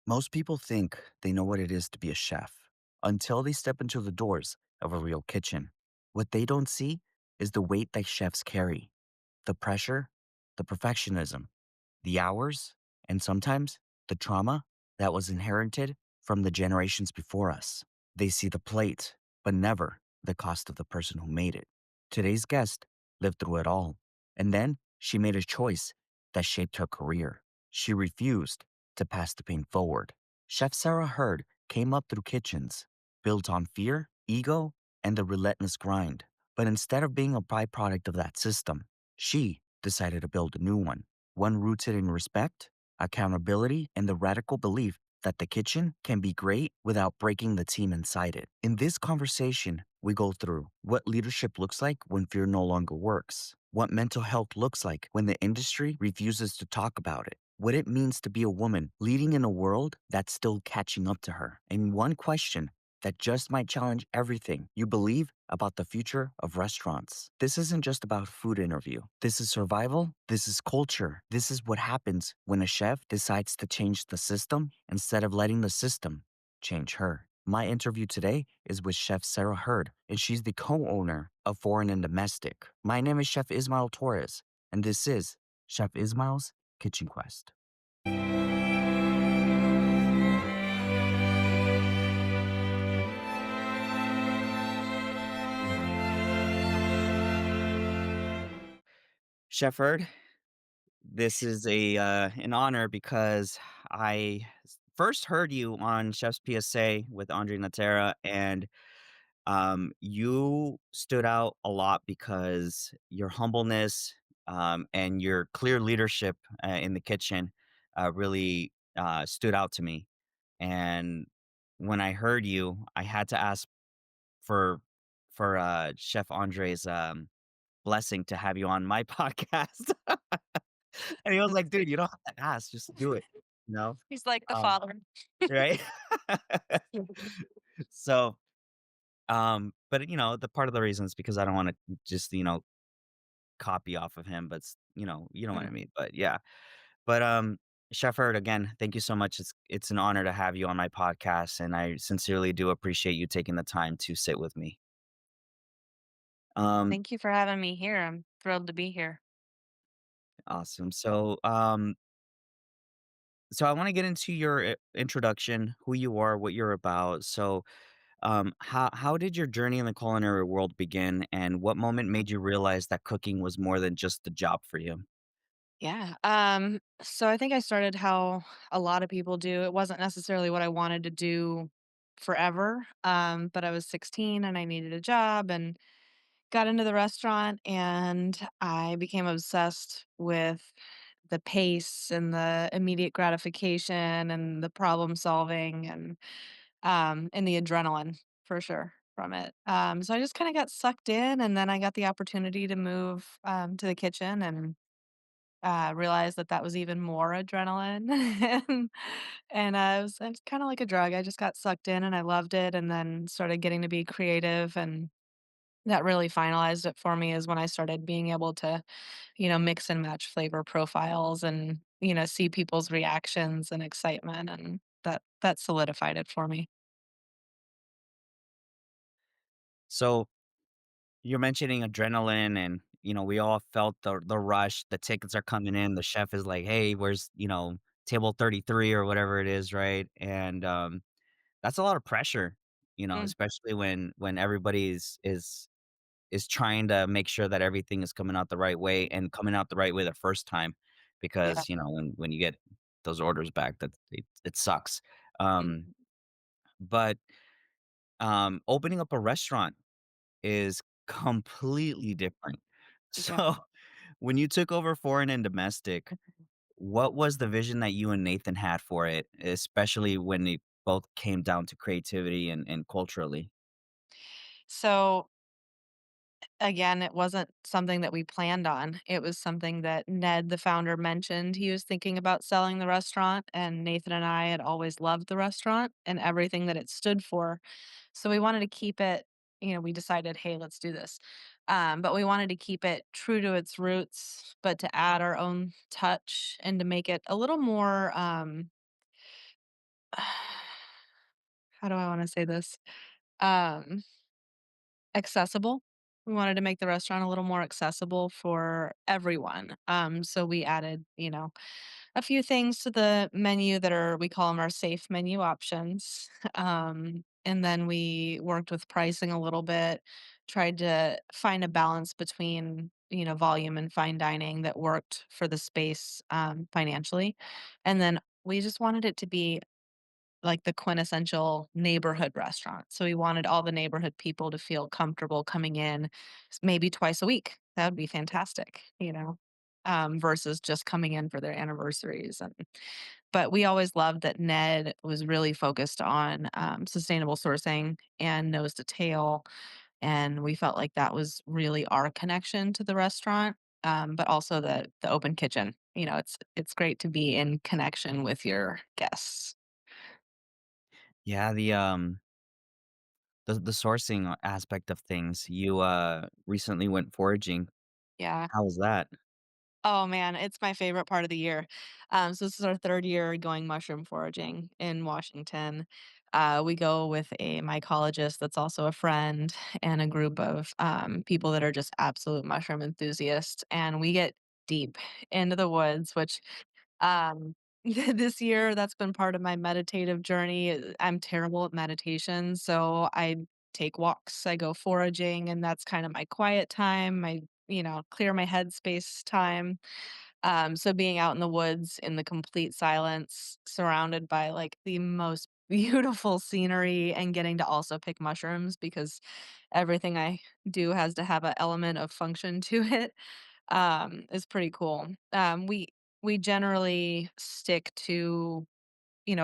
Most people think they know what it is to be a chef until they step into the doors of a real kitchen. What they don't see is the weight that chefs carry, the pressure, the perfectionism, the hours, and sometimes the trauma that was inherited from the generations before us. They see the plate, but never the cost of the person who made it. Today's guest lived through it all, and then she made a choice that shaped her career. She refused to pass the pain forward. Chef Sarah Hurd came up through kitchens, built on fear, ego, and the relentless grind. But instead of being a byproduct of that system, she decided to build a new one rooted in respect, accountability, and the radical belief that the kitchen can be great without breaking the team inside it. In this conversation, we go through what leadership looks like when fear no longer works, what mental health looks like when the industry refuses to talk about it, what it means to be a woman leading in a world that's still catching up to her, and one question that just might challenge everything you believe about the future of restaurants. This isn't just about a food interview. This is survival. This is culture. This is what happens when a chef decides to change the system instead of letting the system change her. My interview today is with Chef Sarah Hurd, and she's the co-owner of Foreign and Domestic. My name is Chef Ismael Torres, and this is Chef Ismael's Kitchen Quest. Chef Hurd, this is an honor because first heard you on Chef's PSA with Andre Natera, and you stood out a lot because your humbleness and your clear leadership in the kitchen really stood out to me. And when I heard you, I had to ask for Chef Andre's blessing to have you on my podcast. And he was like, "Dude, you don't have to ask, just do it." You know? He's like the Um, father. right? So, but, the part of the reason is because I don't wanna just, copy off of him, but you know what I Mhm. mean, but yeah. But, Chef Hurd, again, thank you so much. It's an honor to have you on my podcast, and I sincerely do appreciate you taking the time to sit with me. Um, Thank you for having me here. I'm thrilled to be here. awesome. So I wanna get into your introduction, who you are, what you're about. So, how did your journey in the culinary world begin, and what moment made you realize that cooking was more than just a job for you? Yeah. So I think I started how a lot of people do. It wasn't necessarily what I wanted to do forever. But I was 16 and I needed a job and got into the restaurant and I became obsessed with the pace and the immediate gratification and the problem solving and the adrenaline for sure from it. So I just kind of got sucked in, and then I got the opportunity to move to the kitchen and realized that that was even more adrenaline, and it was kind of like a drug. I just got sucked in, and I loved it, and then started getting to be creative, and that really finalized it for me is when I started being able to, mix and match flavor profiles and see people's reactions and excitement, and that solidified it for me. So you're mentioning adrenaline and, we all felt the rush, the tickets are coming in, the chef is like, "Hey, where's, table 33," or whatever it is, right? And, that's a lot of pressure, Mm, especially when everybody is trying to make sure that everything is coming out the right way and coming out the right way the first time yeah. because, when you get those orders back, that it sucks. Mm, Um, but, opening up a restaurant is completely different. yeah. So, when you took over foreign and domestic, what was the vision that you and Nathan had for it, especially when it both came down to creativity and culturally? So again, it wasn't something that we planned on. It was something that Ned, the founder, mentioned. He was thinking about selling the restaurant, and Nathan and I had always loved the restaurant and everything that it stood for. So we wanted to keep it, we decided, hey, let's do this. But we wanted to keep it true to its roots, but to add our own touch and to make it a little more how do I wanna say this? Um, Accessible. We wanted to make the restaurant a little more accessible for everyone. So we added, a few things to the menu that are we call them our safe menu options. And then we worked with pricing a little bit, tried to find a balance between, volume and fine dining that worked for the space, financially. And then we just wanted it to be like the quintessential neighborhood restaurant. So we wanted all the neighborhood people to feel comfortable coming in maybe twice a week. That would be fantastic, versus just coming in for their anniversaries. But we always loved that Ned was really focused on sustainable sourcing and nose to tail. And we felt like that was really our connection to the restaurant. But also the open kitchen. It's great to be in connection with your guests. Yeah, the sourcing aspect of things. You recently went foraging. Yeah. How was that? Oh, man, it's my favorite part of the year. So this is our 3rd year going mushroom foraging in Washington. We go with a mycologist that's also a friend and a group of, people that are just absolute mushroom enthusiasts, and we get deep into the woods, which, um, this year, that's been part of my meditative journey. I'm terrible at meditation, so I take walks, I go foraging, and that's kind of my quiet time, my clear my headspace time. So being out in the woods in the complete silence, surrounded by like the most beautiful scenery and getting to also pick mushrooms because everything I do has to have an element of function to it, is pretty cool. We generally stick to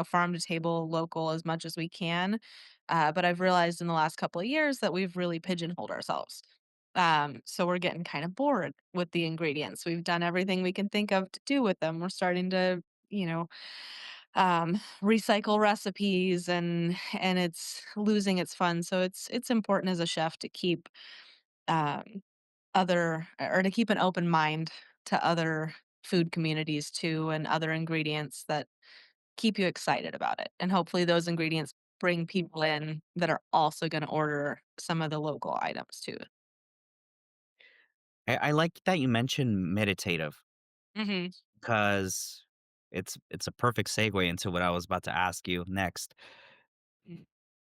farm to table local as much as we can. But I've realized in the last couple of years that we've really pigeonholed ourselves. So we're getting kind of bored with the ingredients. We've done everything we can think of to do with them. We're starting to, recycle recipes and it's losing its fun. So it's important as a chef to keep um, other or to keep an open mind to other food communities too and other ingredients that keep you excited about it, and hopefully those ingredients bring people in that are also gonna order some of the local items too. I like that you mentioned meditative Mhm. because it's a perfect segue into what I was about to ask you next. Mm.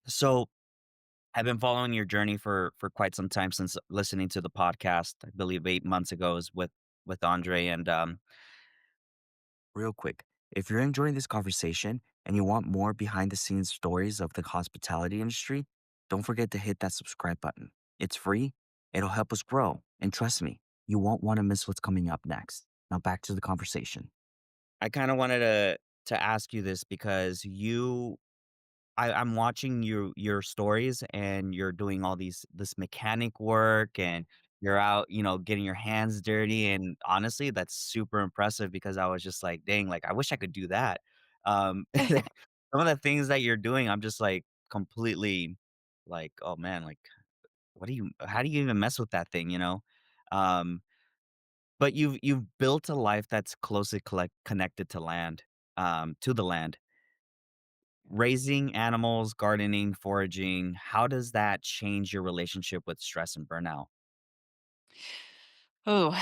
So I've been following your journey for quite some time since listening to the podcast. I believe 8 months ago is with Andre. And real quick, if you're enjoying this conversation and you want more behind the scenes stories of the hospitality industry, don't forget to hit that subscribe button. It's free. It'll help us grow. And trust me, you won't want to miss what's coming up next. Now back to the conversation. I kind of wanted to ask you this because I'm watching your stories and you're doing all this mechanic work and you're out, getting your hands dirty. And honestly, that's super impressive because I was just like, dang, like I wish I could do that. Some of the things that you're doing, I'm just like completely like, oh man, like how do you even mess with that thing, you know? Um, but you've built a life that's closely connected to the land. Raising animals, gardening, foraging, how does that change your relationship with stress and burnout? Ooh,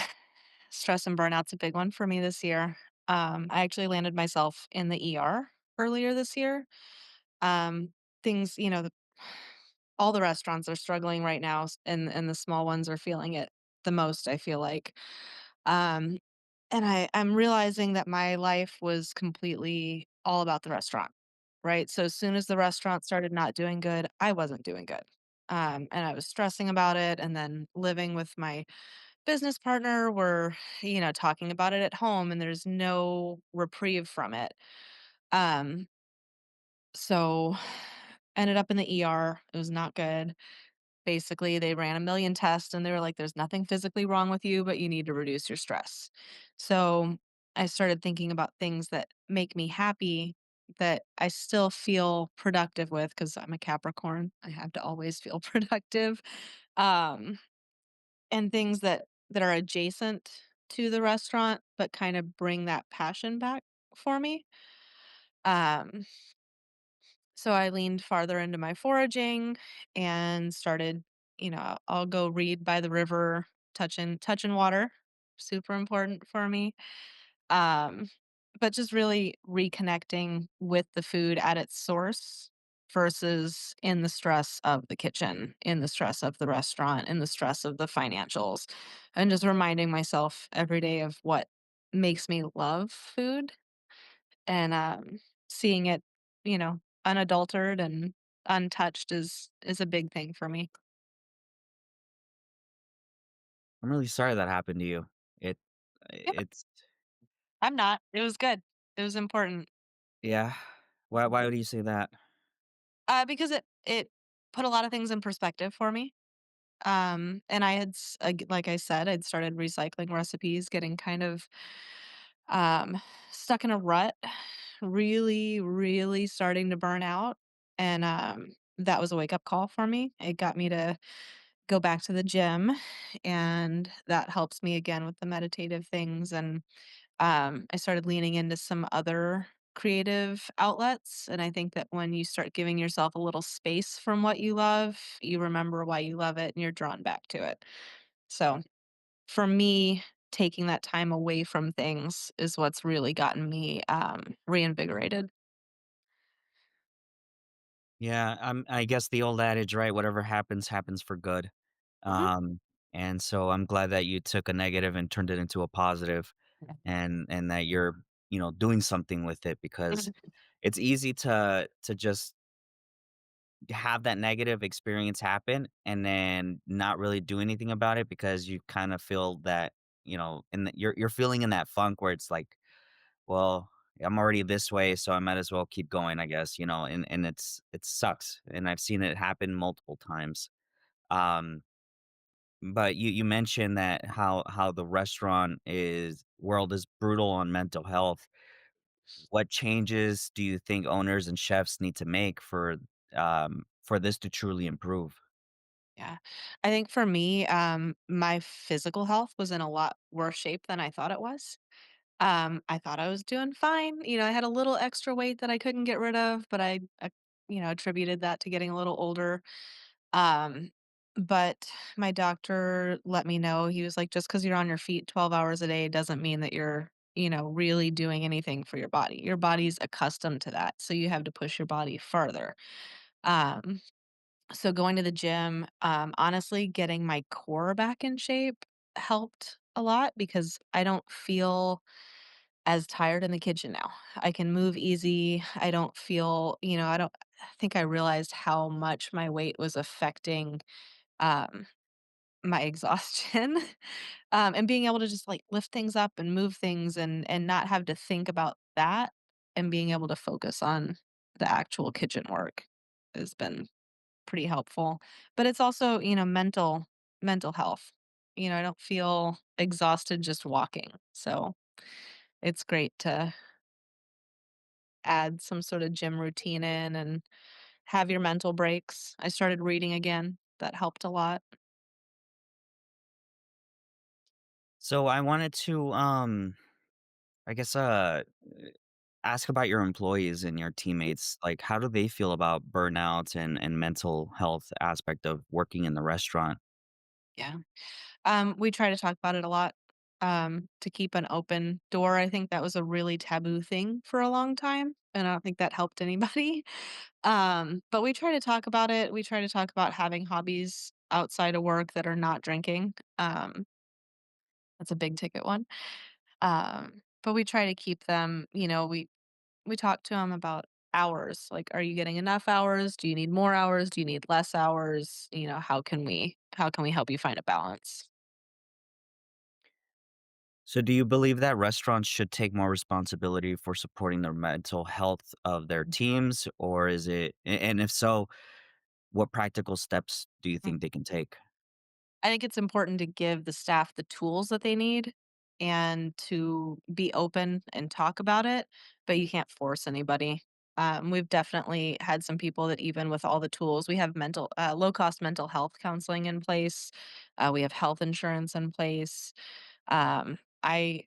stress and burnout's a big one for me this year. I actually landed myself in the ER earlier this year. Um, things, all the restaurants are struggling right now, and the small ones are feeling it the most, I feel like. Um, and I'm realizing that my life was completely all about the restaurant, right? So as soon as the restaurant started not doing good, I wasn't doing good. And I was stressing about it and then living with my business partner, we're, talking about it at home and there's no reprieve from it. Um, so ended up in the ER. It was not good. Basically, they ran a million tests and they were like, there's nothing physically wrong with you, but you need to reduce your stress. So I started thinking about things that make me happy that I still feel productive with because I'm a Capricorn. I have to always feel productive. Um, and things that are adjacent to the restaurant, but kind of bring that passion back for me. Um, So I leaned farther into my foraging and started, I'll go read by the river, touching water, super important for me. Um, but just really reconnecting with the food at its source versus in the stress of the kitchen, in the stress of the restaurant, in the stress of the financials, and just reminding myself every day of what makes me love food and seeing it, unadulterated and untouched is a big thing for me. I'm really sorry that happened to you. It Yeah, it's I'm not. It was good. It was important. yeah. Why would you say that? Because it put a lot of things in perspective for me. And I had, like I said, I'd started recycling recipes, getting kind of um, stuck in a rut, really, really starting to burn out. And that was a wake up call for me. It got me to go back to the gym, and that helps me again with the meditative things. And I started leaning into some other creative outlets, and I think that when you start giving yourself a little space from what you love, you remember why you love it and you're drawn back to it. So, for me, taking that time away from things is what's really gotten me, reinvigorated. Yeah, I guess the old adage, right? Whatever happens, happens for good. Mhm. Um, and so I'm glad that you took a negative and turned it into a positive, and that you're doing something with it because Mhm. it's easy to just have that negative experience happen and then not really do anything about it because you kind of feel that you're feeling in that funk where it's like, well, I'm already this way, so I might as well keep going, I guess, and it sucks, and I've seen it happen multiple times. Um, but you mentioned that how the restaurant is world is brutal on mental health. What changes do you think owners and chefs need to make for this to truly improve? Yeah. I think for me, my physical health was in a lot worse shape than I thought it was. I thought I was doing fine. I had a little extra weight that I couldn't get rid of, but I attributed that to getting a little older. Um, but my doctor let me know, he was like, just because you're on your feet 12 hours a day doesn't mean that you're, really doing anything for your body. Your body's accustomed to that. So you have to push your body further. Um, so going to the gym, honestly, getting my core back in shape helped a lot because I don't feel as tired in the kitchen now. I can move easy. I don't feel, I think I realized how much my weight was affecting um my exhaustion. And being able to just like lift things up and move things and not have to think about that and being able to focus on the actual kitchen work has been pretty helpful. But it's also, mental health. I don't feel exhausted just walking. So it's great to add some sort of gym routine in and have your mental breaks. I started reading again. That helped a lot. So I wanted to I guess ask about your employees and your teammates. Like how do they feel about burnout and mental health aspect of working in the restaurant? Yeah. We try to talk about it a lot, to keep an open door. I think that was a really taboo thing for a long time, and I don't think that helped anybody. But we try to talk about it. We try to talk about having hobbies outside of work that are not drinking. That's a big ticket one. But we try to keep them, we talk to them about hours. Like, are you getting enough hours? Do you need more hours? Do you need less hours? How can we help you find a balance? So do you believe that restaurants should take more responsibility for supporting the mental health of their teams, or is it and if so, what practical steps do you think they can take? I think it's important to give the staff the tools that they need and to be open and talk about it, but you can't force anybody. We've definitely had some people that even with all the tools, we have low cost mental health counseling in place. We have health insurance in place. I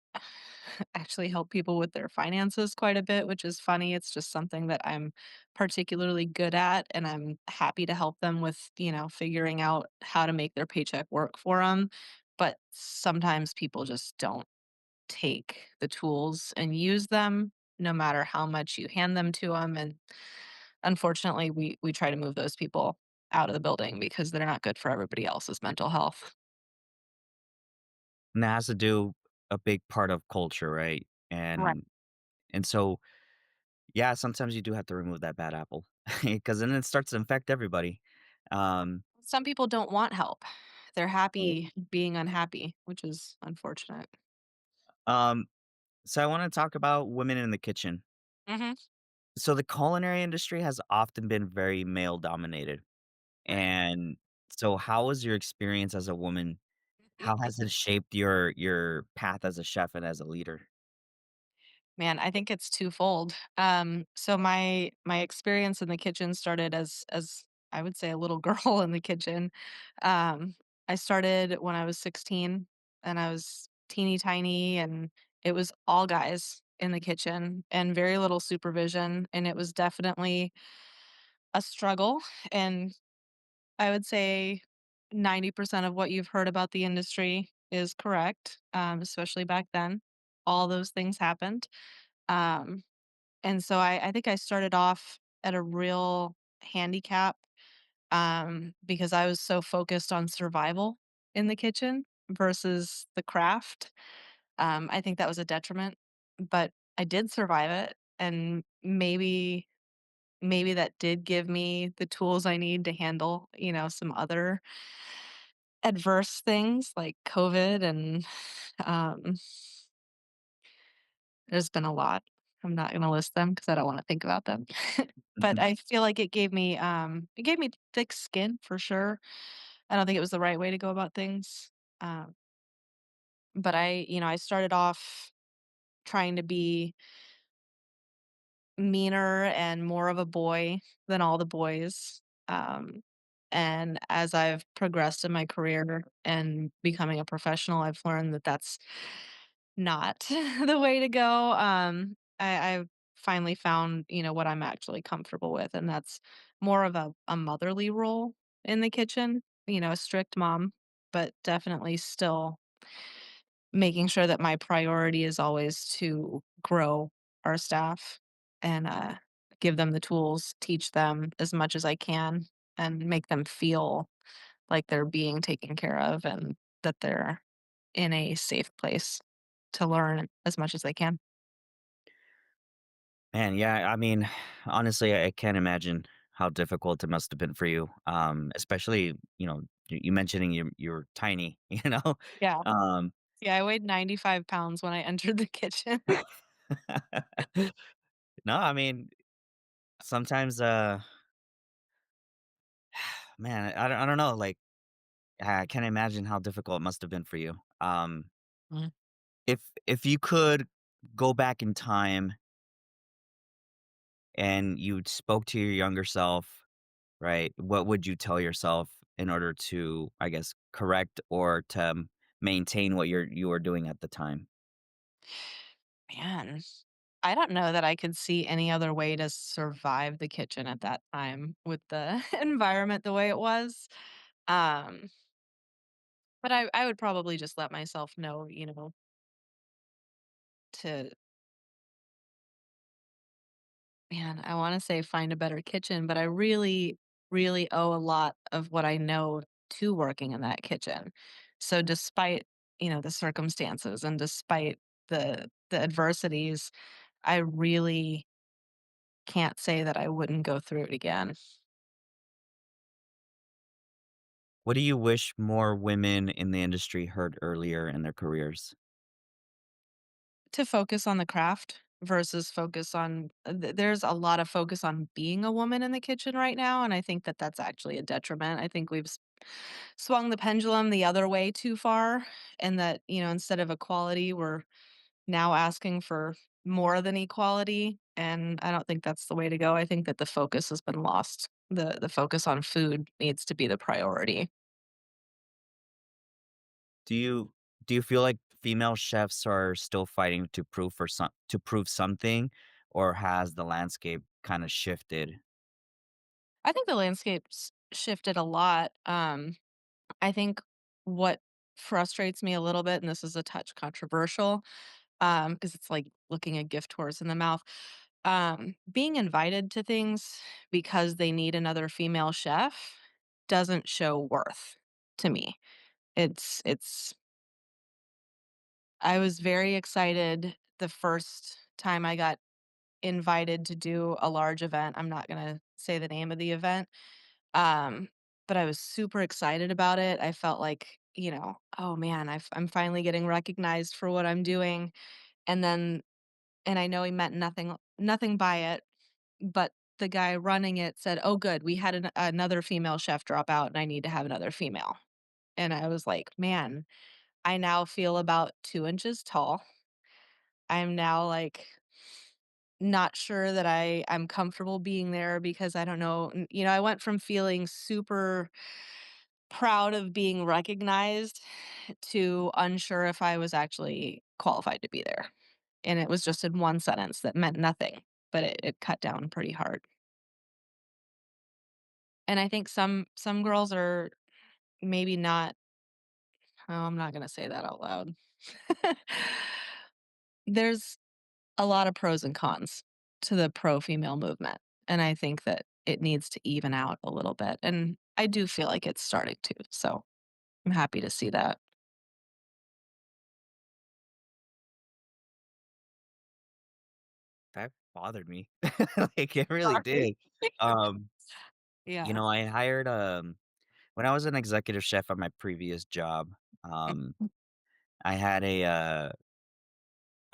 actually help people with their finances quite a bit, which is funny. It's just something that I'm particularly good at, and I'm happy to help them with, figuring out how to make their paycheck work for them. But sometimes people just don't take the tools and use them no matter how much you hand them to them. And unfortunately, we try to move those people out of the building because they're not good for everybody else's mental health. And that has to do a big part of culture, right? Right. And so, yeah, sometimes you do have to remove that bad apple because then it starts to infect everybody. Um, Some people don't want help. They're happy being unhappy, which is unfortunate. um, so I want to talk about women in the kitchen. Mhm. So the culinary industry has often been very male dominated. Right. And so how was your experience as a woman? How has it shaped your path as a chef and as a leader? Man, I think it's twofold. So my experience in the kitchen started as I would say a little girl in the kitchen. Um, I started when I was 16 and I was teeny tiny and it was all guys in the kitchen and very little supervision and it was definitely a struggle and I would say 90% of what you've heard about the industry is correct, especially back then. All those things happened. Um, and so I think I started off at a real handicap because I was so focused on survival in the kitchen versus the craft. I think that was a detriment, but I did survive it. And maybe that did give me the tools I need to handle, some other adverse things like COVID and um, there's been a lot. I'm not gonna list them because I don't wanna think about them. But Mhm. I feel like it gave me thick skin for sure. I don't think it was the right way to go about things. Um, but I started off trying to be meaner and more of a boy than all the boys. Um, and as I've progressed in my career and becoming a professional, I've learned that that's not the way to go. I've finally found, what I'm actually comfortable with, and that's more of a motherly role in the kitchen, a strict mom, but definitely still making sure that my priority is always to grow our staff and give them the tools, teach them as much as I can, and make them feel like they're being taken care of and that they're in a safe place to learn as much as they can. Man, yeah, I mean, honestly, I can't imagine how difficult it must have been for you, especially, you mentioning you're tiny, you know? Yeah. Um, Yeah, I weighed 95 pounds when I entered the kitchen. no, I mean, sometimes, man, I don't know, like, I can't imagine how difficult it must have been for you. Mm. If you could go back in time and you spoke to your younger self, right? What would you tell yourself in order to, I guess, correct or to maintain what you were doing at the time? Man, I don't know that I could see any other way to survive the kitchen at that time with the environment the way it was. Um, but I would probably just let myself know, to man, I wanna say find a better kitchen, but I really, really owe a lot of what I know to working in that kitchen. So despite, the circumstances and despite the adversities, I really can't say that I wouldn't go through it again. What do you wish more women in the industry heard earlier in their careers? To focus on the craft versus focus on there's a lot of focus on being a woman in the kitchen right now, and I think that that's actually a detriment. I think we've swung the pendulum the other way too far, and that, instead of equality, we're now asking for more than equality, and I don't think that's the way to go. I think that the focus has been lost. The focus on food needs to be the priority. Do you do you feel like female chefs are still fighting to prove something, or has the landscape kind of shifted? I think the landscape's shifted a lot. I think what frustrates me a little bit, and this is a touch controversial, because it's like looking a gift horse in the mouth. Being invited to things because they need another female chef doesn't show worth to me. It's I was very excited the first time I got invited to do a large event. I'm not gonna say the name of the event, um, but I was super excited about it. I felt like, "Oh, man, I'm finally getting recognized for what I'm doing," and then and I know he meant nothing by it, but the guy running it said, "Oh, good, we had another female chef drop out, and I need to have another female." And I was like, "Man, I now feel about 2 inches tall. I'm now, like, not sure that I'm comfortable being there because I don't know." I went from feeling super proud of being recognized to unsure if I was actually qualified to be there. And it was just in one sentence that meant nothing, but it cut down pretty hard. And I think some girls are maybe not. Oh, I'm not gonna say that out loud. There's a lot of pros and cons to the pro female movement, and I think that it needs to even out a little bit, and I do feel like it's starting to, so I'm happy to see that. That bothered me. Like, it really Sorry. did. Um, Yeah. I hired, when I was an executive chef at my previous job, um, Mhm. I had a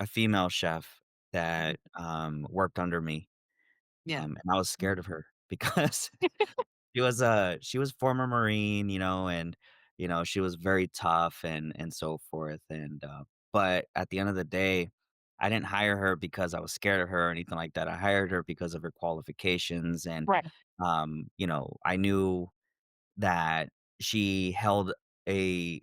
female chef that, worked under me, Yeah. and I was scared of her because she was former Marine, and, she was very tough and so forth, and, but at the end of the day, I didn't hire her because I was scared of her or anything like that. I hired her because of her qualifications and, Right. I knew that she held a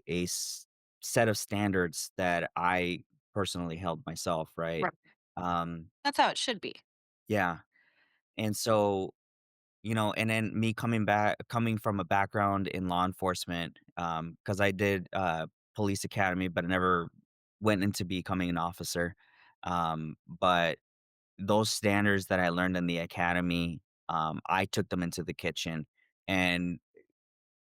set of standards that I personally held myself, right? Right. Um, That's how it should be. yeah, and so and then me coming from a background in law enforcement, because I did, police academy, but I never went into becoming an officer. But those standards that I learned in the academy, I took them into the kitchen, and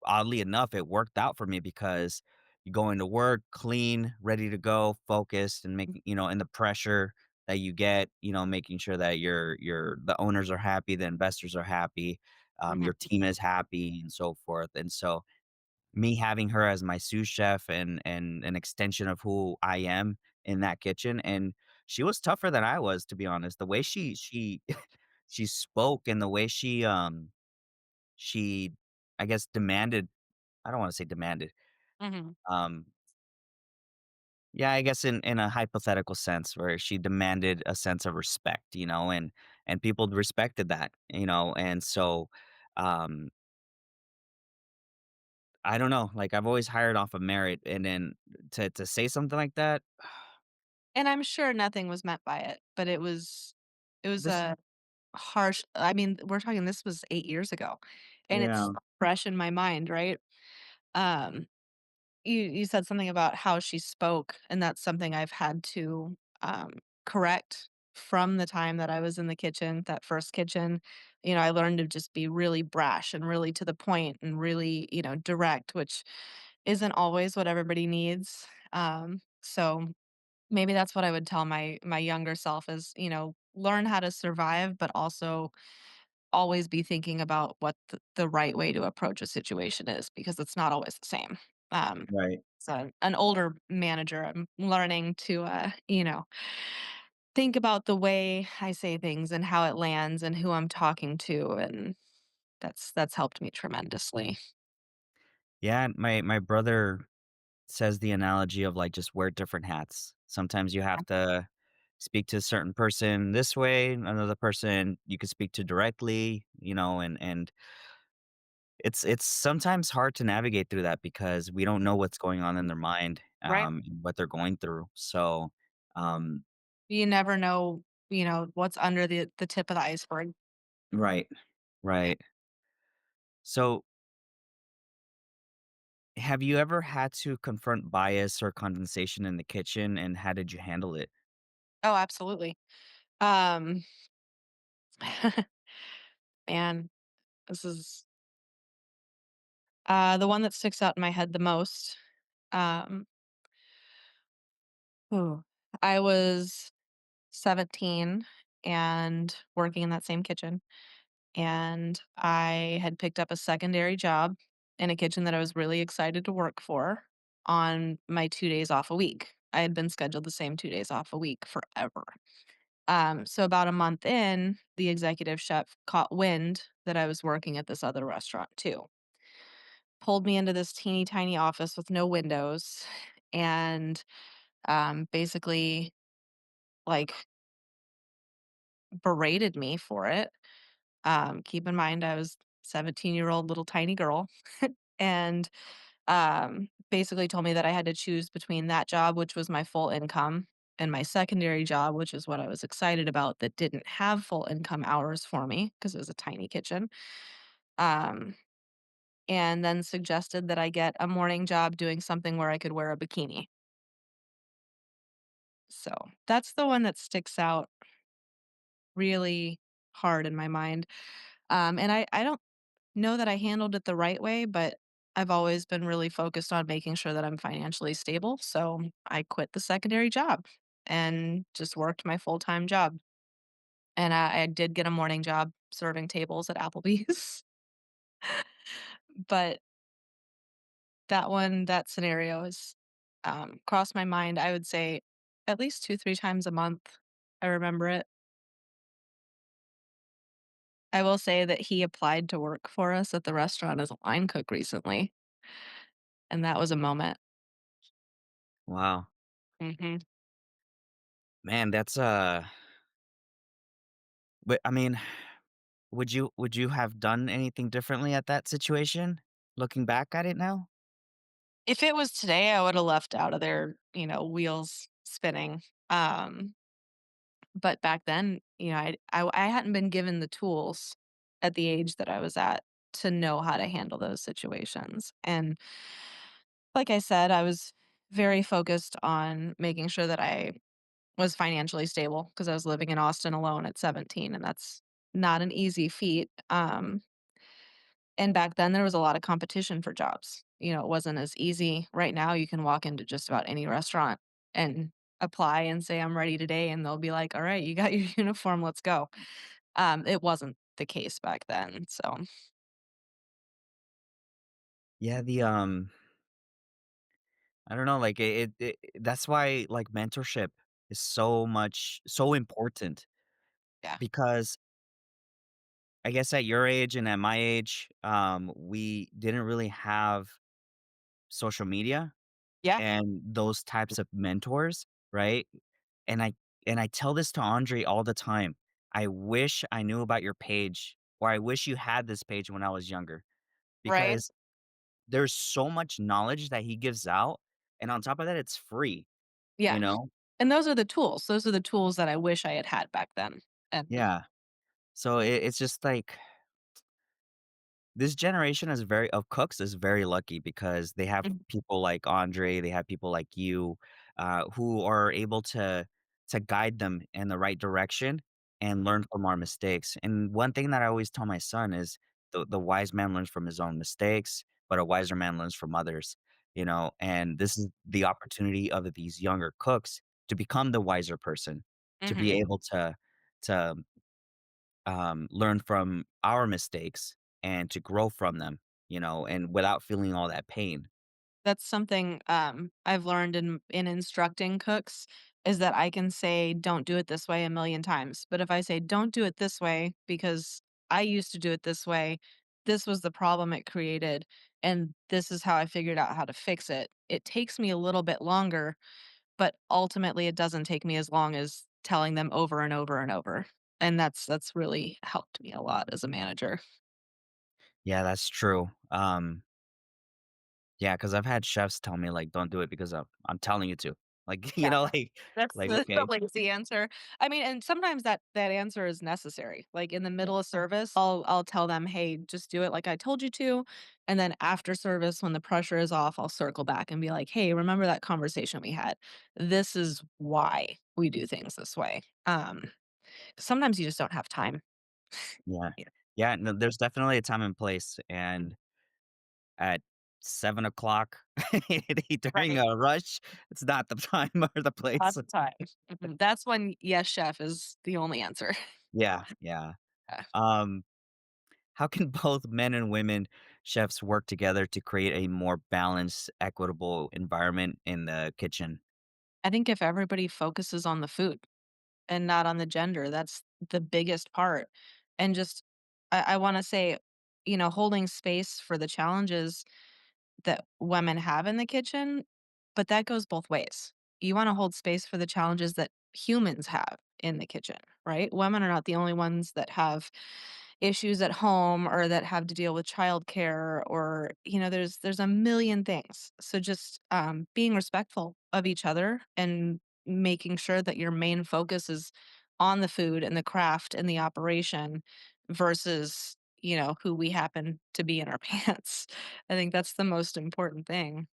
oddly enough, it worked out for me because you go into work clean, ready to go, focused, and and the pressure that you get, making sure that the owners are happy, the investors are happy, Mhm. your team is happy, and so forth. And so, me having her as my sous chef and an extension of who I am in that kitchen, and she was tougher than I was, to be honest. The way she she spoke and the way she I guess demanded I don't wanna say demanded. Mhm. Um, yeah, I guess in a hypothetical sense where she demanded a sense of respect, and people respected that, and so, um, I don't know, like, I've always hired off of merit, and then to say something like that, And I'm sure nothing was meant by it, but it was this a harsh. I mean, we're talking this was 8 years ago, and it's yeah, fresh in my mind, right? Um, you said something about how she spoke, and that's something I've had to, correct from the time that I was in the kitchen, that first kitchen. I learned to just be really brash and really to the point and really, direct, which isn't always what everybody needs. So maybe that's what I would tell my younger self is, learn how to survive, but also always be thinking about what the right way to approach a situation is because it's not always the same. Um, right. so an older manager, I'm learning to, think about the way I say things and how it lands and who I'm talking to, and that's helped me tremendously. Yeah, my brother says the analogy of, like, just wear different hats. Sometimes you have to speak to a certain person this way, another person you could speak to directly, and it's sometimes hard to navigate through that because we don't know what's going on in their mind. Right. and what they're going through. So, um, You never know, what's under the tip of the iceberg. right, Yeah. right. So, have you ever had to confront bias or condensation in the kitchen, and how did you handle it? Oh, absolutely. Um, man, this is the one that sticks out in my head the most. Um, ooh, I was 17 and working in that same kitchen, and I had picked up a secondary job in a kitchen that I was really excited to work for on my 2 days off a week. I had been scheduled the same 2 days off a week forever. So about a month in, the executive chef caught wind that I was working at this other restaurant too. Pulled me into this teeny tiny office with no windows and basically like berated me for it. Keep in mind I was 17-year-old little tiny girl and basically told me that I had to choose between that job, which was my full income, and my secondary job, which is what I was excited about, that didn't have full income hours for me because it was a tiny kitchen. Um, and then suggested that I get a morning job doing something where I could wear a bikini. So that's the one that sticks out really hard in my mind. And I don't know that I handled it the right way, but I've always been really focused on making sure that I'm financially stable. So I quit the secondary job and just worked my full time job. And I did get a morning job serving tables at Applebee's. But that scenario has crossed my mind, I would say at least 2, 3 times a month. I remember it. I will say that he applied to work for us at the restaurant as a line cook recently. And that was a moment. Wow, Hmm. man, that's but I mean, would you have done anything differently at that situation? Looking back at it now? If it was today, I woulda left out of there, wheels spinning. But back then, I hadn't been given the tools at the age that I was at to know how to handle those situations. And like I said, I was very focused on making sure that I was financially stable because I was living in Austin alone at 17, and that's not an easy feat. And back then, there was a lot of competition for jobs. It wasn't as easy. Right now, you can walk into just about any restaurant and apply and say, "I'm ready today," and they'll be like, "All right, you got your uniform, let's go." It wasn't the case back then, so Yeah, I don't know, like, that's why, like, mentorship is so important yeah. because I guess at your age and at my age, we didn't really have social media Yeah, and those types of mentors, right? And I tell this to Andre all the time. I wish I knew about your page, or I wish you had this page when I was younger, right? because there's so much knowledge that he gives out, and on top of that, it's free, you Yeah, know? and those are the tools. Those are the tools that I wish I had had back then, and Yeah. So it's just like this generation is very of cooks is very lucky because they have mhm, people like Andre, they have people like you, who are able to guide them in the right direction and mhm, learn from our mistakes. And one thing that I always tell my son is the wise man learns from his own mistakes, but a wiser man learns from others. And this is the opportunity of these younger cooks to become the wiser person, to be mhm. able to learn from our mistakes and to grow from them, and without feeling all that pain. That's something, I've learned in instructing cooks is that I can say, "Don't do it this way," a million times, but if I say, "Don't do it this way because I used to do it this way, this was the problem it created, and this is how I figured out how to fix it." It takes me a little bit longer, but ultimately, it doesn't take me as long as telling them over and over and over, and that's really helped me a lot as a manager. Yeah, that's true. Yeah, because 'cause I've had chefs tell me, like, "Don't do it because I'm telling you to." Like, Yeah. That's the okay. lazy answer. I mean, and sometimes that answer is necessary. Like, in the middle of service, I'll tell them, "Hey, just do it like I told you to," and then after service, when the pressure is off, I'll circle back and be like, "Hey, remember that conversation we had? This is why we do things this way." Sometimes you just don't have time. Yeah. Yeah. Yeah, no, there's definitely a time and place, and at 7 o'clock during Right. a rush, it's not the time or the place. Lots of time. That's when yes, chef is the only answer. Yeah, yeah. Yeah. Um, how can both men and women chefs work together to create a more balanced, equitable environment in the kitchen? I think if everybody focuses on the food and not on the gender, that's the biggest part. And just I wanna say, holding space for the challenges that women have in the kitchen, but that goes both ways. You wanna hold space for the challenges that humans have in the kitchen, right? Women are not the only ones that have issues at home or that have to deal with childcare or, there's a million things. So just, being respectful of each other and making sure that your main focus is on the food and the craft and the operation versus, who we happen to be in our pants. I think that's the most important thing.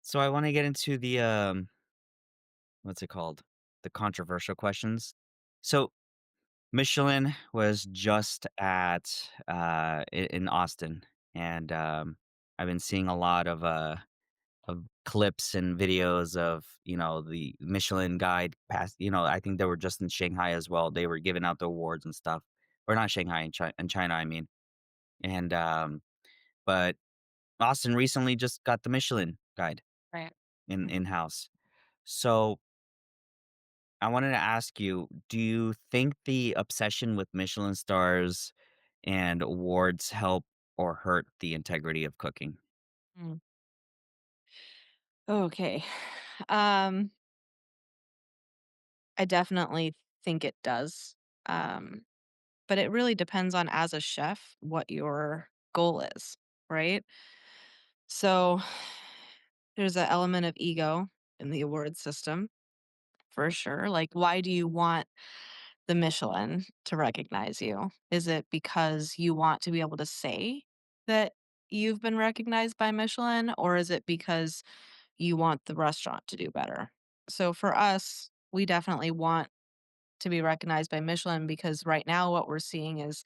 So I wanna get into the, what's it called? The controversial questions. So Michelin was just at, in Austin, and, I've been seeing a lot of clips and videos of, the Michelin Guide past, I think they were just in Shanghai as well. They were giving out the awards and stuff. Or not Shanghai, in China, I mean. And, but Austin recently just got the Michelin Guide Right. Mhm. in-house. So, I wanted to ask you, do you think the obsession with Michelin stars and awards help or hurt the integrity of cooking? Mm. Okay. Um, I definitely think it does. Um, but it really depends on, as a chef, what your goal is, right? So there's an element of ego in the award system for sure. Like, why do you want the Michelin to recognize you? Is it because you want to be able to say that you've been recognized by Michelin, or is it because you want the restaurant to do better? So for us, we definitely want to be recognized by Michelin because right now what we're seeing is,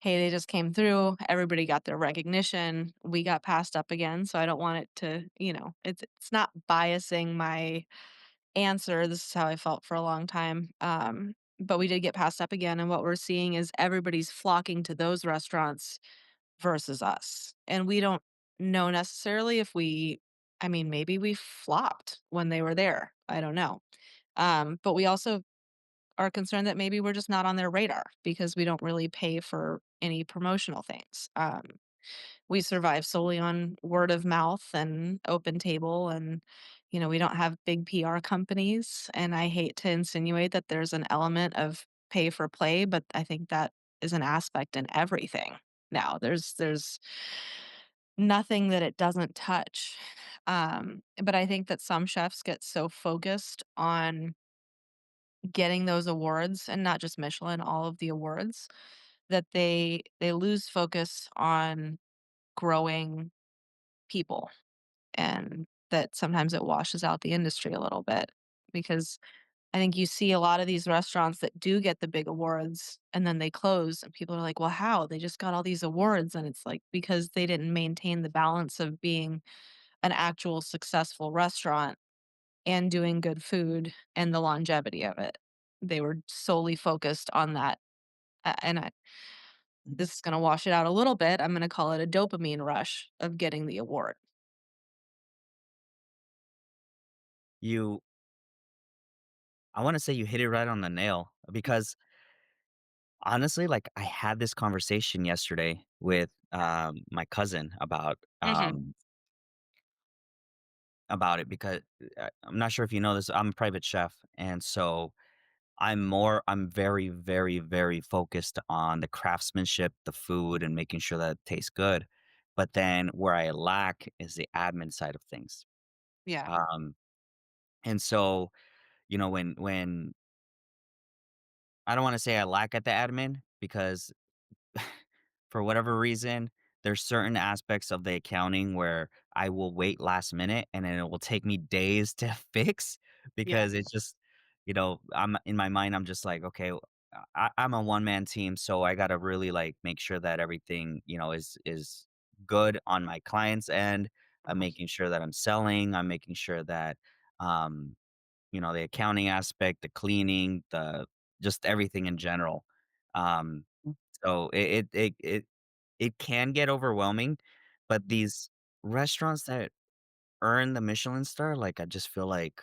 hey, they just came through, everybody got their recognition, we got passed up again, so I don't want it to, it's not biasing my answer. This is how I felt for a long time. But we did get passed up again, and what we're seeing is everybody's flocking to those restaurants versus us. And we don't know necessarily if I mean, maybe we flopped when they were there. I don't know. But we also are concerned that maybe we're just not on their radar because we don't really pay for any promotional things. We survive solely on word of mouth and open table and we don't have big PR companies and I hate to insinuate that there's an element of pay for play, but I think that is an aspect in everything. Now, there's nothing that it doesn't touch. But I think that some chefs get so focused on getting those awards and not just Michelin, all of the awards that they lose focus on growing people, and that sometimes it washes out the industry a little bit because I think you see a lot of these restaurants that do get the big awards and then they close and people are like, "Well, how? They just got all these awards." And it's like because they didn't maintain the balance of being an actual successful restaurant and doing good food and the longevity of it. They were solely focused on that. And this is going to wash it out a little bit. I'm going to call it a dopamine rush of getting the award. You I wanna say you hit it right on the nail because honestly, like, I had this conversation yesterday with, my cousin Mhm. about it because, I'm not sure if you know this, I'm a private chef, and so I'm very, very, very focused on the craftsmanship, the food, and making sure that it tastes good, but then where I lack is the admin side of things. Yeah. Um, and so, when I don't wanna say I lack at the admin because for whatever reason, there's certain aspects of the accounting where I will wait last minute and then it will take me days to fix Yeah. because it's just, I'm in my mind, I'm just like, okay, I'm a one man team, so I gotta really like make sure that everything, is good on my client's end. I'm Uh-huh. making sure that I'm selling. I'm making sure that um, the accounting aspect, the cleaning, the just everything in general. Um, so it can get overwhelming, but these restaurants that earn the Michelin star, like, I just feel like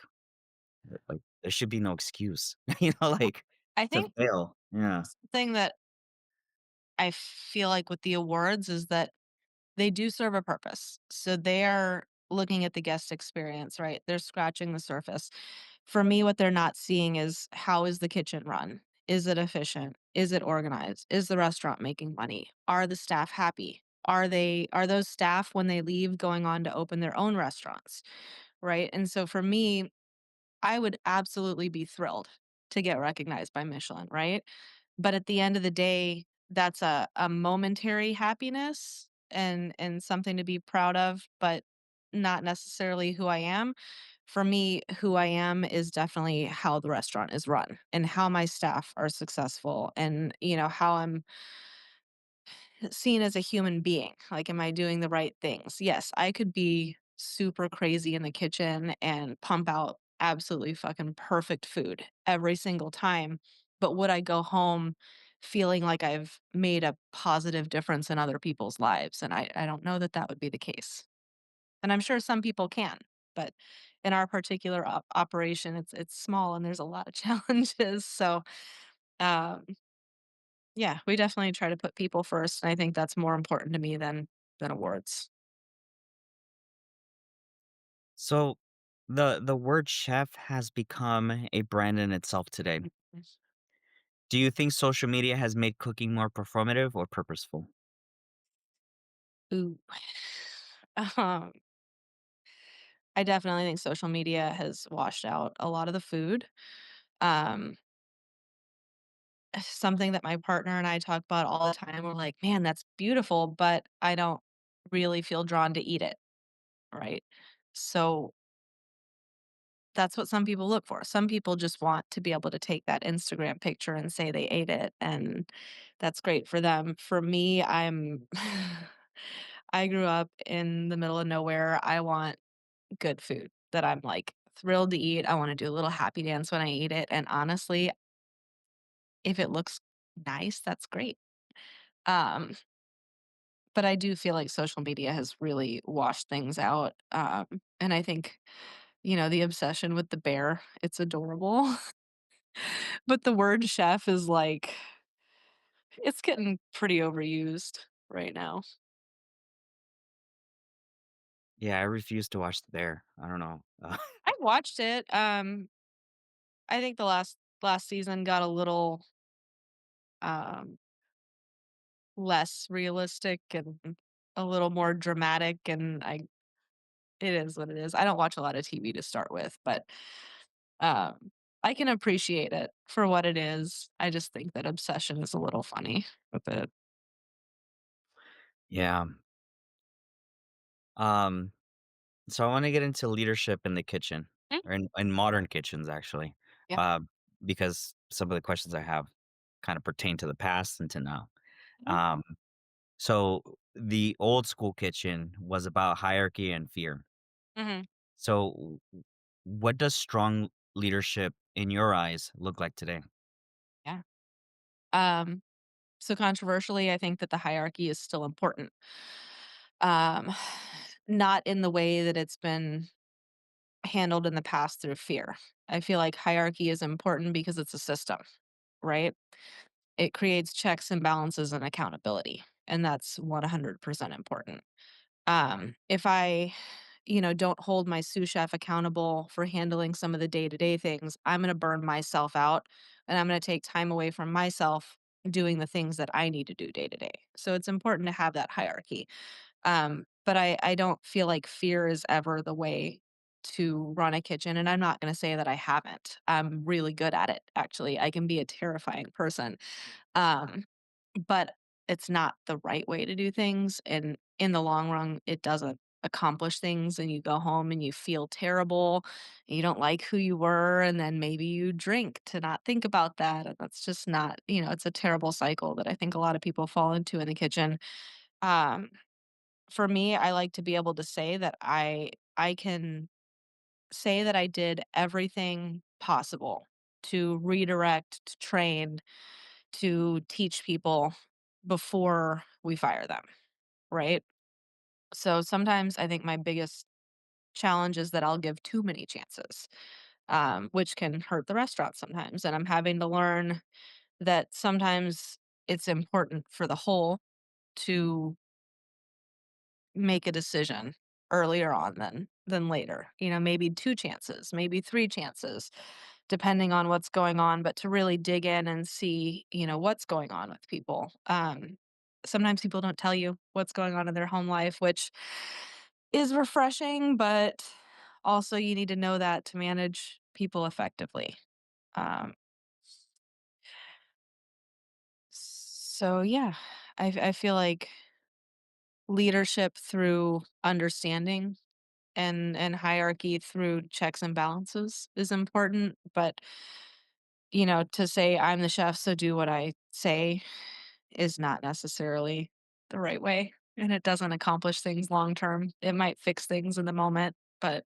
there should be no excuse, like, I to think fail. Yeah. something that I feel like with the awards is that they do serve a purpose. So they are looking at the guest experience, right? They're scratching the surface. For me, what they're not seeing is how is the kitchen run? Is it efficient? Is it organized? Is the restaurant making money? Are the staff happy? Are those staff when they leave going on to open their own restaurants? Right? And so for me, I would absolutely be thrilled to get recognized by Michelin, right? But at the end of the day, that's a momentary happiness and something to be proud of, but not necessarily who I am. For me, who I am is definitely how the restaurant is run and how my staff are successful and, how I'm seen as a human being. Like, am I doing the right things? Yes, I could be super crazy in the kitchen and pump out absolutely fucking perfect food every single time. But would I go home feeling like I've made a positive difference in other people's lives? And I don't know that that would be the case. And I'm sure some people can. But in our particular operation, it's small and there's a lot of challenges. So, um, yeah, we definitely try to put people first, and I think that's more important to me than awards. So, the word chef has become a brand in itself today. Mhm. Do you think social media has made cooking more performative or purposeful? Ooh. Um, I definitely think social media has washed out a lot of the food. Um, something that my partner and I talk about all the time, we're like, "Man, that's beautiful, but I don't really feel drawn to eat it." Right? So that's what some people look for. Some people just want to be able to take that Instagram picture and say they ate it, and that's great for them. For me, I grew up in the middle of nowhere. I want good food that I'm, like, thrilled to eat. I wanna do a little happy dance when I eat it, and honestly, if it looks nice, that's great. Um, but I do feel like social media has really washed things out, and I think, the obsession with the bear, it's adorable. But the word chef is like it's getting pretty overused right now. Yeah, I refuse to watch The Bear. I don't know. I watched it, I think the last season got a little, um, less realistic and a little more dramatic, and I it is what it is. I don't watch a lot of TV to start with, but, um, I can appreciate it for what it is. I just think that obsession is a little funny with it. Yeah. Um, so I wanna get into leadership in the kitchen Mm, or in modern kitchens, actually, yeah. uh, because some of the questions I have kinda pertain to the past and to now. Mhm, Um, so the old school kitchen was about hierarchy and fear. mhm, So what does strong leadership in your eyes look like today? yeah. Um So controversially, I think that the hierarchy is still important. Um, not in the way that it's been handled in the past through fear. I feel like hierarchy is important because it's a system, right? It creates checks and balances and accountability, and that's 100% important. If I, don't hold my sous chef accountable for handling some of the day-to-day things, I'm gonna burn myself out, and I'm gonna take time away from myself doing the things that I need to do day to day. So it's important to have that hierarchy. But I don't feel like fear is ever the way to run a kitchen, and I'm not gonna say that I haven't. I'm really good at it, actually. I can be a terrifying person. Um, but it's not the right way to do things, and in the long run, it doesn't accomplish things, and you go home and you feel terrible, and you don't like who you were, and then maybe you drink to not think about that, and that's just not it's a terrible cycle that I think a lot of people fall into in the kitchen. Um, for me, I like to be able to say that I can say that I did everything possible to redirect, to train, to teach people before we fire them, right? So sometimes I think my biggest challenge is that I'll give too many chances, which can hurt the restaurant sometimes. And I'm having to learn that sometimes it's important for the whole to make a decision earlier on than later. Maybe 2 chances, maybe 3 chances, depending on what's going on, but to really dig in and see, what's going on with people. Sometimes people don't tell you what's going on in their home life, which is refreshing, but also you need to know that to manage people effectively. Um, so yeah, I feel like leadership through understanding and hierarchy through checks and balances is important, but, to say, "I'm the chef, so do what I say," is not necessarily the right way, and it doesn't accomplish things long term. It might fix things in the moment, but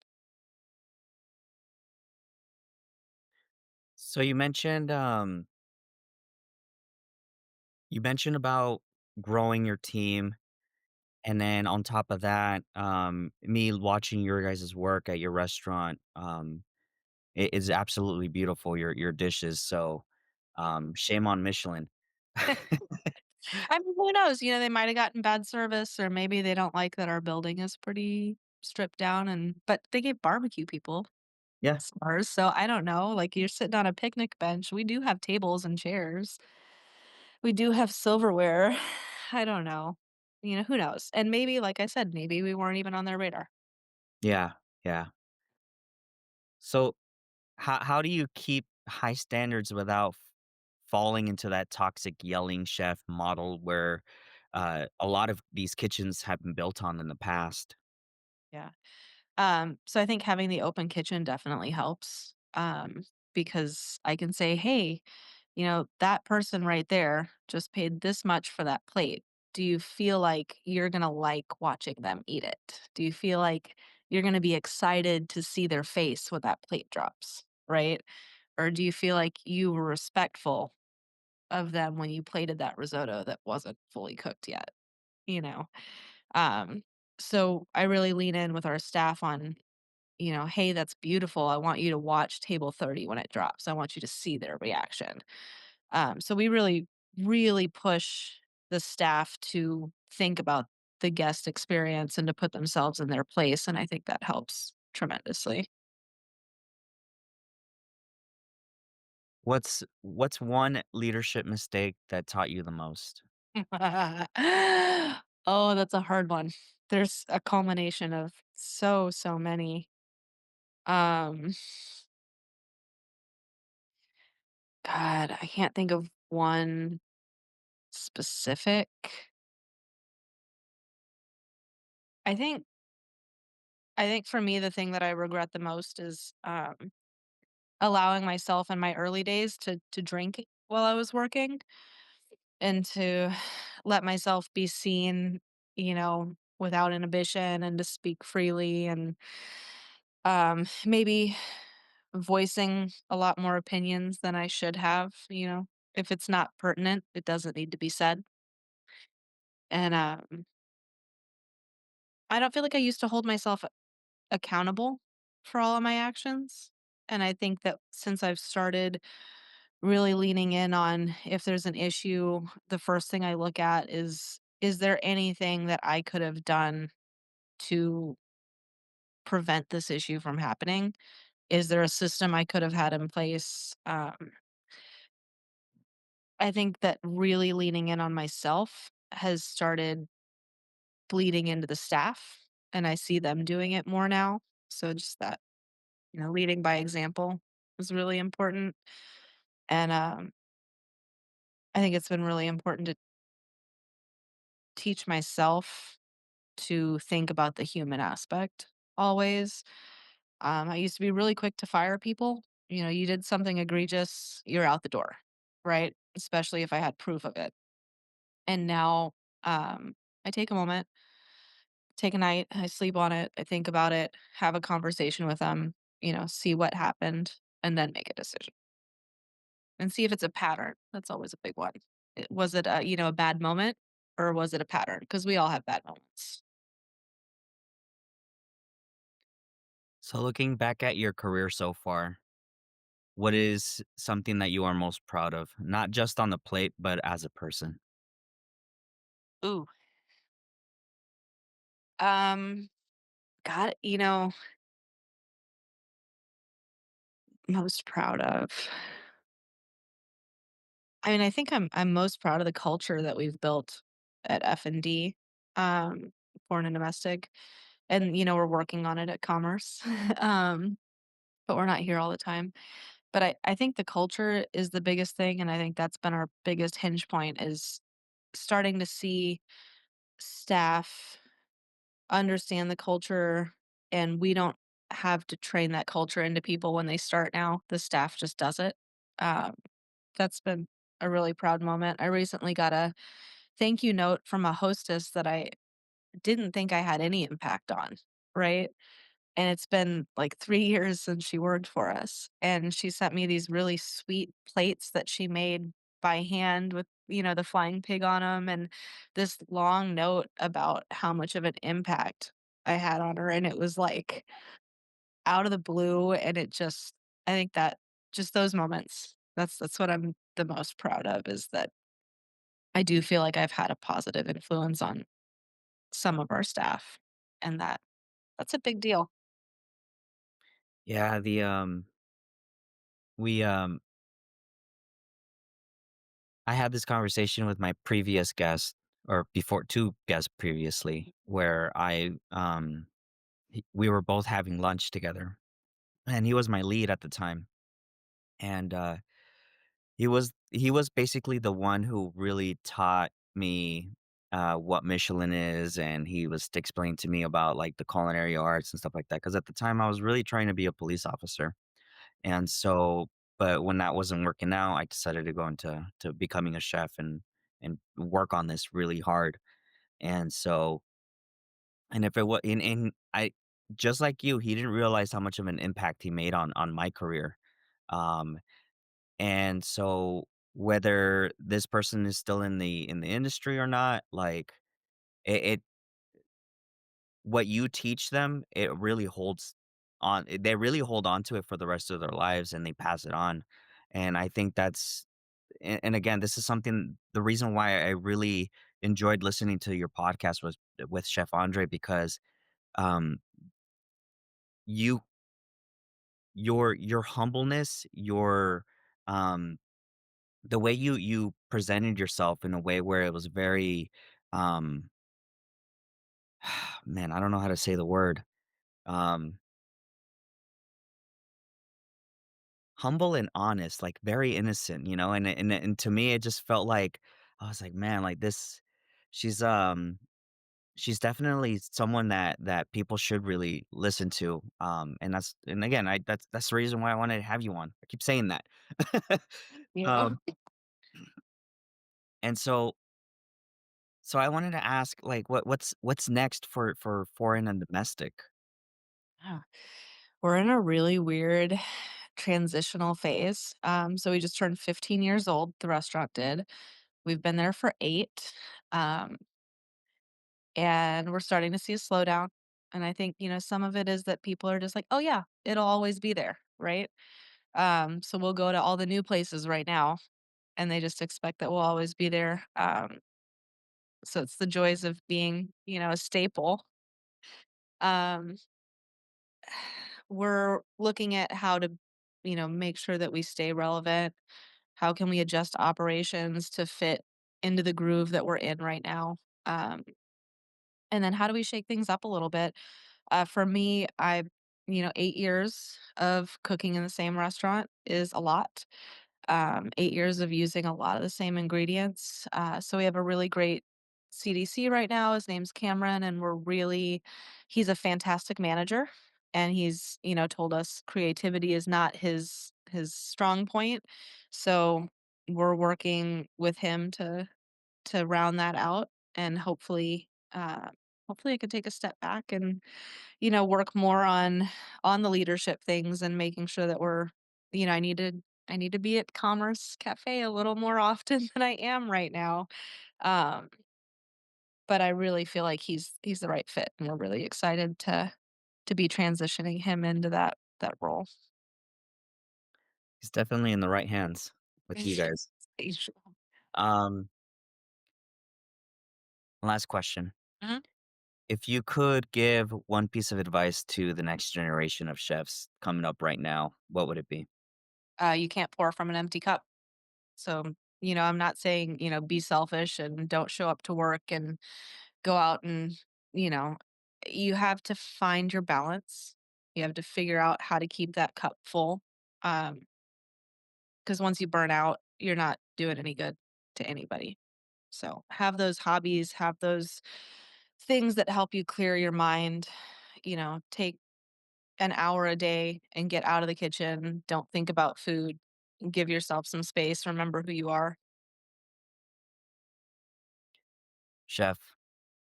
So you mentioned about growing your team, and then on top of that, me watching your guys' work at your restaurant, it is absolutely beautiful, your dishes, so, shame on Michelin. I mean, who knows? They might have gotten bad service, or maybe they don't like that our building is pretty stripped down, but they gave barbecue people Yeah, stars, so I don't know, like, you're sitting on a picnic bench. We do have tables and chairs. We do have silverware. I don't know. Who knows? And maybe, like I said, maybe we weren't even on their radar. yeah, yeah. So, how do you keep high standards without falling into that toxic yelling chef model where, a lot of these kitchens have been built on in the past? Yeah. So I think having the open kitchen definitely helps, because I can say, "Hey, that person right there just paid this much for that plate. Do you feel like you're gonna like watching them eat it? Do you feel like you're gonna be excited to see their face when that plate drops, right? Or do you feel like you were respectful of them when you plated that risotto that wasn't fully cooked yet?" You know? Um, so I really lean in with our staff on, "Hey, that's beautiful. I want you to watch table 30 when it drops. I want you to see their reaction." So we really, really push the staff to think about the guest experience and to put themselves in their place, and I think that helps tremendously. What's one leadership mistake that taught you the most? Oh, that's a hard one. There's a culmination of so many. Um, God, I can't think of one specific. I think I think for me, the thing that I regret the most is, allowing myself in my early days to drink while I was working and to let myself be seen, without inhibition and to speak freely and, maybe voicing a lot more opinions than I should have. If it's not pertinent, it doesn't need to be said. And, I don't feel like I used to hold myself accountable for all of my actions, and I think that since I've started really leaning in on if there's an issue, the first thing I look at is there anything that I could have done to prevent this issue from happening? Is there a system I could have had in place? I think that really leaning in on myself has started bleeding into the staff, and I see them doing it more now. So just that, leading by example is really important. And I think it's been really important to teach myself to think about the human aspect always. I used to be really quick to fire people. You did something egregious, you're out the door, right? Especially if I had proof of it. And now I take a moment, take a night, I sleep on it, I think about it, have a conversation with them, see what happened, and then make a decision and see if it's a pattern. That's always a big one. Was it a bad moment or was it a pattern? Because we all have bad moments. So, looking back at your career so far, what is something that you are most proud of? Not just on the plate, but as a person? Ooh. Um, God, most proud of. I mean, I think I'm most proud of the culture that we've built at F&D, um, foreign and domestic, and, we're working on it at commerce, but we're not here all the time. But I think the culture is the biggest thing, and I think that's been our biggest hinge point is starting to see staff understand the culture, and we don't have to train that culture into people when they start now. The staff just does it. Um, that's been a really proud moment. I recently got a thank you note from a hostess that I didn't think I had any impact on, right? And it's been like 3 years since she worked for us, and she sent me these really sweet plates that she made by hand with, the flying pig on them, and this long note about how much of an impact I had on her, and it was, like, out of the blue, and I think that just those moments, that's what I'm the most proud of is that I do feel like I've had a positive influence on some of our staff, and that's a big deal. Yeah, we, I had this conversation with my previous guest, or before 2 guests previously, where we were both having lunch together, and he was my lead at the time, and, he was basically the one who really taught me, what Michelin is, and he was explaining to me about, like, the culinary arts and stuff like that. Because at the time, I was really trying to be a police officer, and so but when that wasn't working out, I decided to go into becoming a chef and work on this really hard, and so and if it was and I just like you, he didn't realize how much of an impact he made on my career, um and so whether this person is still in the industry or not, like it what you teach them, it really holds they really hold on to it for the rest of their lives and they pass it on. And I think that's and again, this is something the reason why I really enjoyed listening to your podcast was with Chef Andre because um you your humbleness, um the way you presented yourself in a way where it was very, um man, I don't know how to say the word, um, humble and honest, like, very innocent, and to me, it just felt like I was like, "Man, like, this she's, she's definitely someone that people should really listen to," and again, that's the reason why I wanted to have you on. I keep saying that. Yeah. Um, and so I wanted to ask, like, what's next for foreign and domestic? Yeah. We're in a really weird transitional phase. So we just turned 15 years old, the restaurant did. We've been there for 8. Um, and we're starting to see a slowdown. And I think, some of it is that people are just like, oh yeah, it'll always be there, right? So we'll go to all the new places right now and they just expect that we'll always be there. So it's the joys of being, a staple. Um, we're looking at how to, make sure that we stay relevant. How can we adjust operations to fit into the groove that we're in right now? Um, And then how do we shake things up a little bit? For me, 8 years of cooking in the same restaurant is a lot. 8 years of using a lot of the same ingredients. So we have a really great CDC right now. His name's Cameron, and he's a fantastic manager. And he's told us creativity is not his strong point. So we're working with him to round that out and hopefully I could take a step back and work more on the leadership things and making sure that I need to be at Commerce Cafe a little more often than I am right now. Um, but I really feel like he's the right fit, and we're really excited to be transitioning him into that role. He's definitely in the right hands with you guys. Um, Last question. Mhm. If you could give one piece of advice to the next generation of chefs coming up right now, what would it be? You can't pour from an empty cup. So I'm not saying be selfish and don't show up to work and go out and, you know, you have to find your balance. You have to figure out how to keep that cup full. Because once you burn out, you're not doing any good to anybody. So have those hobbies, have those things that help you clear your mind. Take an hour a day and get out of the kitchen. Don't think about food. Give yourself some space. Remember who you are. Chef,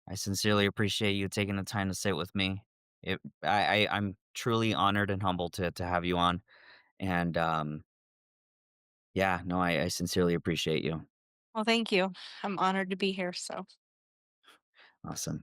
I sincerely appreciate you taking the time to sit with me. I'm truly honored and humbled to have you on. And yeah, no, I sincerely appreciate you. Well, thank you. I'm honored to be here. So. Awesome.